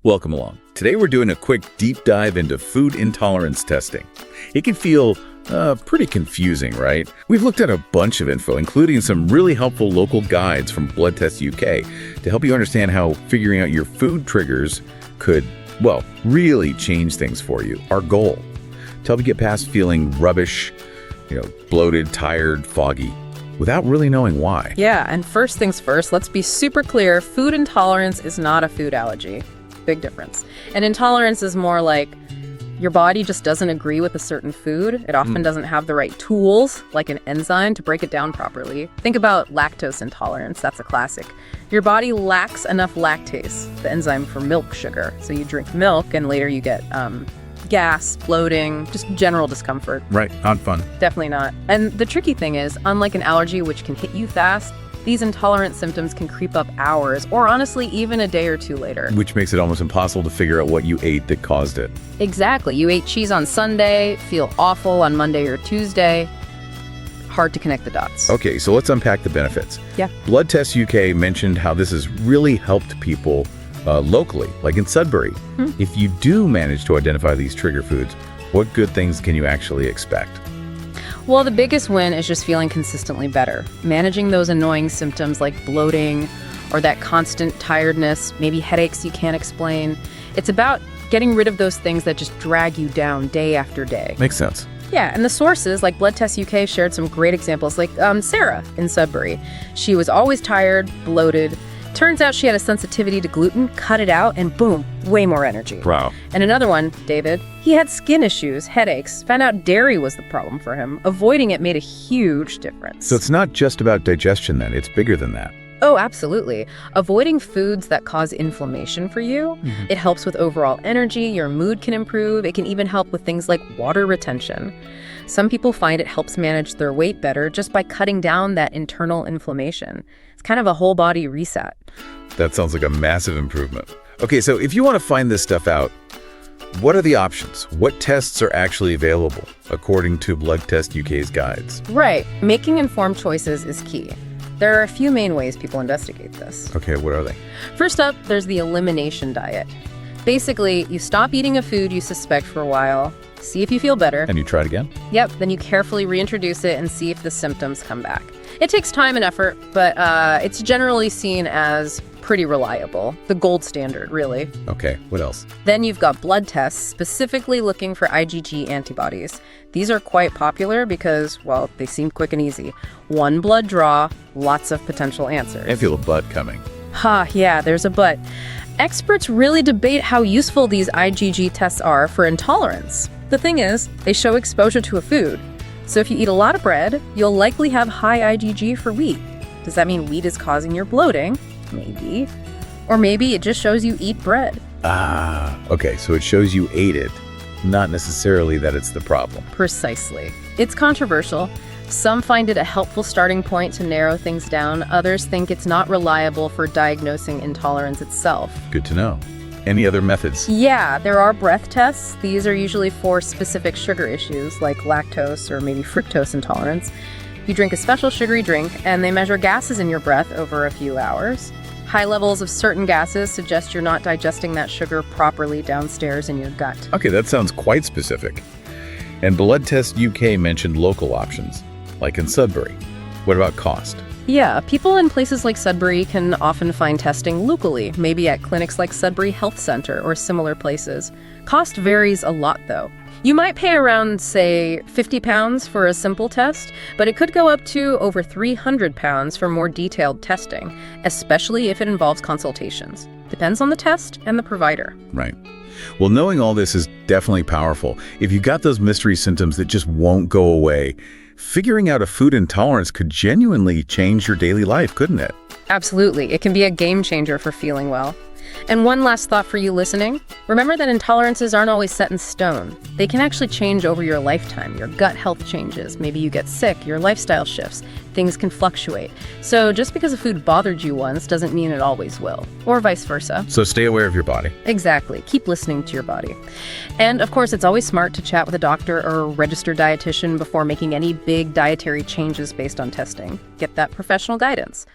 Welcome along. Today we're doing a quick deep dive into food intolerance testing. It can feel pretty confusing, right? We've looked at a bunch of info, including some really helpful local guides from Blood Test UK to help you understand how figuring out your food triggers could, well, really change things for you. Our goal, to help you get past feeling rubbish, bloated, tired, foggy, without really knowing why. Yeah, and first things first, let's be super clear. Food intolerance is not a food allergy. Big difference. And intolerance is more like your body just doesn't agree with a certain food. It often doesn't have the right tools, like an enzyme, to break it down properly. Think about lactose intolerance. That's a classic. Your body lacks enough lactase, the enzyme for milk sugar. So you drink milk and later you get gas, bloating, just general discomfort. Right, not fun. Definitely not. And the tricky thing is, unlike an allergy, which can hit you fast, these intolerant symptoms can creep up hours, or honestly, even a day or two later. Which makes it almost impossible to figure out what you ate that caused it. Exactly. You ate cheese on Sunday, feel awful on Monday or Tuesday. Hard to connect the dots. Okay, so let's unpack the benefits. Yeah. Blood Test UK mentioned how this has really helped people locally, like in Sudbury. If you do manage to identify these trigger foods, what good things can you actually expect? Well, the biggest win is just feeling consistently better. Managing those annoying symptoms like bloating or that constant tiredness, maybe headaches you can't explain. It's about getting rid of those things that just drag you down day after day. Makes sense. Yeah, and the sources, like Blood Test UK, shared some great examples, like Sarah in Sudbury. She was always tired, bloated. Turns out she had a sensitivity to gluten, cut it out, and boom, way more energy. Wow. And another one, David, he had skin issues, headaches, found out dairy was the problem for him. Avoiding it made a huge difference. So it's not just about digestion then, it's bigger than that. Oh, absolutely. Avoiding foods that cause inflammation for you, it helps with overall energy, your mood can improve, it can even help with things like water retention. Some people find it helps manage their weight better just by cutting down that internal inflammation. It's kind of a whole body reset. That sounds like a massive improvement. Okay, so if you want to find this stuff out, what are the options? What tests are actually available according to Blood Test UK's guides? Right. Making informed choices is key. There are a few main ways people investigate this. Okay, what are they? First up, there's the elimination diet. Basically, you stop eating a food you suspect for a while, see if you feel better. And you try it again? Yep, then you carefully reintroduce it and see if the symptoms come back. It takes time and effort, but it's generally seen as pretty reliable. The gold standard, really. Okay, what else? Then you've got blood tests, specifically looking for IgG antibodies. These are quite popular because, well, they seem quick and easy. One blood draw, lots of potential answers. I feel a but coming. Yeah, there's a but. Experts really debate how useful these IgG tests are for intolerance. The thing is, they show exposure to a food. So if you eat a lot of bread, you'll likely have high IgG for wheat. Does that mean wheat is causing your bloating? Maybe. Or maybe it just shows you eat bread. Okay, so it shows you ate it, not necessarily that it's the problem. Precisely. It's controversial. Some find it a helpful starting point to narrow things down. Others think it's not reliable for diagnosing intolerance itself. Good to know. Any other methods? Yeah, there are breath tests. These are usually for specific sugar issues like lactose or maybe fructose intolerance. You drink a special sugary drink and they measure gases in your breath over a few hours. High levels of certain gases suggest you're not digesting that sugar properly downstairs in your gut. Okay, that sounds quite specific. And Blood Test UK mentioned local options, like in Sudbury. What about cost? Yeah, people in places like Sudbury can often find testing locally, maybe at clinics like Sudbury Health Center or similar places. Cost varies a lot, though. You might pay around, say, £50 for a simple test, but it could go up to over £300 for more detailed testing, especially if it involves consultations. Depends on the test and the provider. Right. Well, knowing all this is definitely powerful. If you got those mystery symptoms that just won't go away, figuring out a food intolerance could genuinely change your daily life, couldn't it? Absolutely. It can be a game changer for feeling well. And one last thought for you listening. Remember that intolerances aren't always set in stone. They can actually change over your lifetime. Your gut health changes. Maybe you get sick. Your lifestyle shifts. Things can fluctuate. So just because a food bothered you once doesn't mean it always will. Or vice versa. So stay aware of your body. Exactly. Keep listening to your body. And of course, it's always smart to chat with a doctor or a registered dietitian before making any big dietary changes based on testing. Get that professional guidance.